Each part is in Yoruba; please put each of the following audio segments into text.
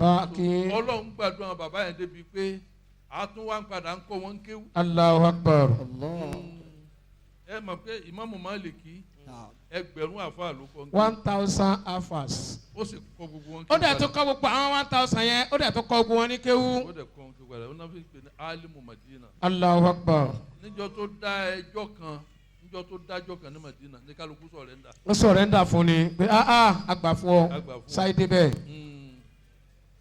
bàbá kí. Ọlọ́run gbàdúrà bàbá yẹn débi pé a tún wá ń padà ń kọ́ wọn kéwú. Allahu Akbar. Ẹ mọ̀ pé Ìmáàmù Málíkì ẹgbẹ̀rún àfáà ló kọ́ ń kéwú. 1,000 afas. Ó sì kọ́ gbogbo wọn Ó dẹ̀ tó kọ́ gbogbo àwọn 1,000 yẹn, ó dẹ̀ tó kọ́ gbogbo wọn ní kéwú. Ó dẹ̀ kọ́ wọn kéwú padà. Ó náà fi pè ní Alimu Madina. Allahu Akbar. Níjọ́ tó dá ẹjọ́ kan ní Madina ní kálukú sọ̀rẹ́ńdà. Ó sọ̀rẹ́ńdà fún ni pé àgbà fún ọ ṣáìdé bẹ́ẹ̀.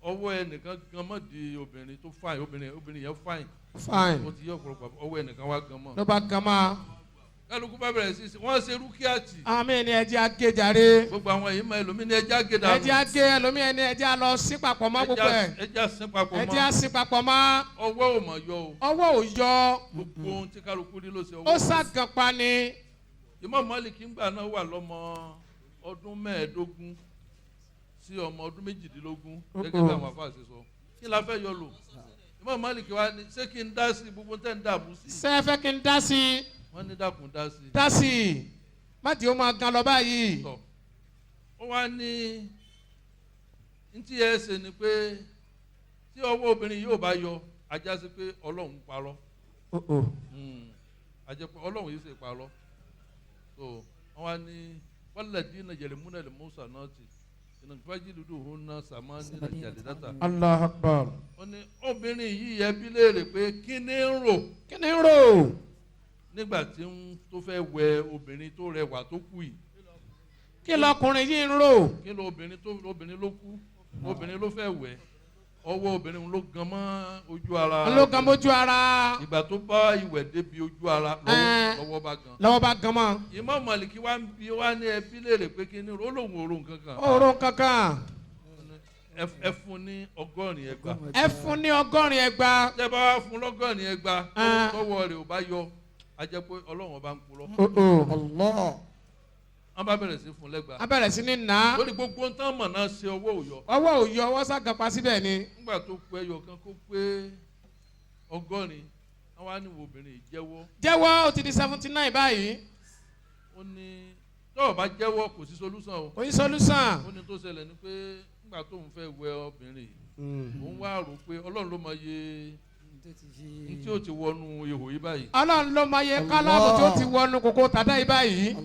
Ọwọ́ ẹnìkan gan mọ́ di obìnrin tó fáìn, obìnrin yẹn fáìn. Fine. Ó ti yọ ọ̀pọ̀lọpọ̀ ọwọ́ ẹnìkan wá gan mọ́. Ló bá gan máa. Kálukú bá bẹ̀rẹ̀ sí wọ́n ṣe rúkìátì. Àmì ni ẹjẹ́ agé jàre. Gbogbo àwọn èyí máa ẹlòmíì ní ẹjẹ́ agé dànù. Ẹjẹ́ agé ẹlòmíì ẹni ẹjẹ́ lọ sí papọ̀ mọ́ gbogbo ẹ̀. Ẹjẹ́ sí papọ̀ mọ́. Ẹjẹ́ sí papọ̀ mọ́. Ọwọ́ ò mọ̀ yọ o. Ọwọ́ ò yọ. Gbogbo ohun tí kálukú rí ló ṣe ọwọ́. Ó ságànpa ni. Imam Málíkì ńgbà náà wà lọ́mọ ọdún 15 sí ọmọ ọdún 18 gẹ́gẹ́ bí àwọn àfáà ṣe sọ. Kí la fẹ́ yọ lò? Imam Málíkì wa ni ṣé kí n dá sí gbogbo tẹ́ ń dààmú sí? Ṣé ẹ fẹ́ kí n dá sí? Wọ́n ní dákun dá sí. Dá sí. Má di ó máa gan lọ báyìí. Ó wá ní ntí ẹ ṣe ni pé tí ọwọ́ obìnrin yóò bá yọ ajá sí pé Ọlọ́run parọ́. Àjẹpọ̀ Ọlọ́run yìí ṣe parọ́. So wọ́n wá ní walladina yalimuna al-muhsanati fajliduhunna samaniina jaldatan. Allahu Akbar. Wọ́n ní obìnrin yìí yẹ bí léèrè pé kí ni ń rò. Kí ni ń rò? Nígbà tí ń tó fẹ́ wẹ obìnrin tó rẹwà tó kú yìí. Kí lọkùnrin yìí ń rò? Kí ló obìnrin ló kú, obìnrin ló fẹ́ wẹ̀, ọwọ́ obìnrin ló gan mọ́ ojú ara. Ló gan mójú ara. Ìgbà tó bá ìwẹ̀ débi ojú ara lọ́wọ́ bá gan. Lọ́wọ́ bá gan mọ́. Imam Málíkì wá ń bi wá ní ẹbí léèrè pé kí ni olóhùn orun kankan. Orun kankan. Ẹ fún ní 100 ẹgbàá. Ẹ fún ní 100 ẹgbàá. Tẹ́ bá wá fún 100 ẹgbàá tọwọ́ rẹ̀ ò bá yọ a jẹ́ pé Ọlọ́run ọba ń purọ́. Allah. Wọ́n bá bẹ̀rẹ̀ sí fún lẹ́gbàá. A bẹ̀rẹ̀ sí ní nà. Lórí gbogbo ń tán mọ̀ náà ṣe ọwọ́ òyọ. Ọwọ́ òyọ ọwọ́ ságànpa síbẹ̀ ni. Nígbà tó pé ẹyọ kan kó pé 100 àwọn àníwò obìnrin jẹ́wọ́. Jẹ́wọ́ ó ti di 79 báyìí. Ó ní tọ́ọ̀ bá jẹ́wọ́ kò sí solúsàn o. Kò sí solúsàn. Ó ní tó ṣẹlẹ̀ ni pé nígbà tóun fẹ́ wẹ obìnrin òun wá rò pé Ọlọ́run ló mọ iye tí ó ti wọnú ihò yìí báyìí. Ọlọ́run ló mọ iye kálábù tí ó ti wọnú kòkó tàdá yìí báyìí.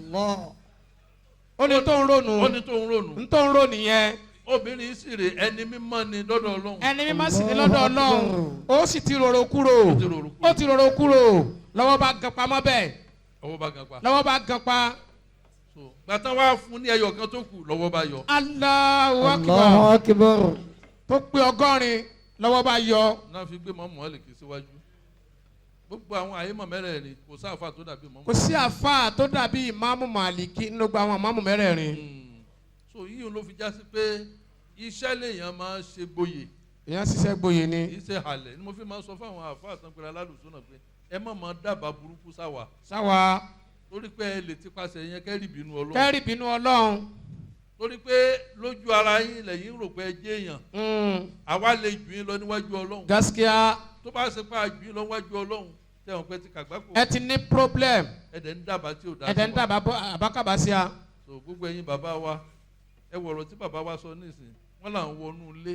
Ó ní tó ń ronú. Ó ní tó ń ronú. Ń tó ń ronú yẹn. Obìnrin sì rè ẹni mímọ́ ni lọ́dọ̀ Ọlọ́run. Ẹni mímọ́ sì ni lọ́dọ̀ Ọlọ́run. Ó sì ti rorò kúrò. Ó ti rorò kúrò. Lọ́wọ́ bá gan pamọ́ bẹ́ẹ̀. Lọ́wọ́ bá gan pa. Lọ́wọ́ bá gan pa. Gbàtà wá fún ní ẹyọ kan tó kù lọ́wọ́ bá yọ. Allahu Akbar. Tó pé 100 lọ́wọ́ bá yọ. Náà fi gbé Imam Málíkì síwájú. Gbogbo àwọn àyèmọ̀ mẹ́rẹ̀ẹ̀rin kò sí àfáà tó dàbí Imam. Kò sí àfáà tó dàbí Imam Málíkì nínú gbogbo àwọn ìmáàmù mẹ́rẹ̀ẹ̀rin. So yíyún ló fi já sí pé iṣẹ́ lèèyàn máa ń ṣe gboyè. Èèyàn ṣiṣẹ́ gboyè ni. Iṣẹ́ halẹ̀ ni mo fi máa ń sọ fún àwọn àfáà tán pẹ̀lú alálùsọ náà pé ẹ má máa dábàá burúkú sáwà. Sáwà. Torí pé ẹ lè ti pàṣẹ yẹn kẹ́rì bínú Ọlọ́run. Kẹ́rì bínú Ọlọ́run. Torí pé lójú ara yín lẹ́yìn rò pé ẹ jẹ́ èèyàn. Àwa lè jù yín lọ níwájú Ọlọ́run. Gaskiya. Tó bá ṣe pé a jù yín lọ níwájú Ọlọ́run tẹ̀wọ̀n pé ti kàgbákò. Ẹ ti ní problem. Ẹ̀dẹ̀ ń dábàá tí ò dá. Ẹ̀dẹ̀ ń dábàá àbákàbàsíà. So gbogbo ẹ̀yin bàbá wa ẹ wọ̀rọ̀ tí bàbá wa sọ nísìnyí wọ́n là ń wọnú ilé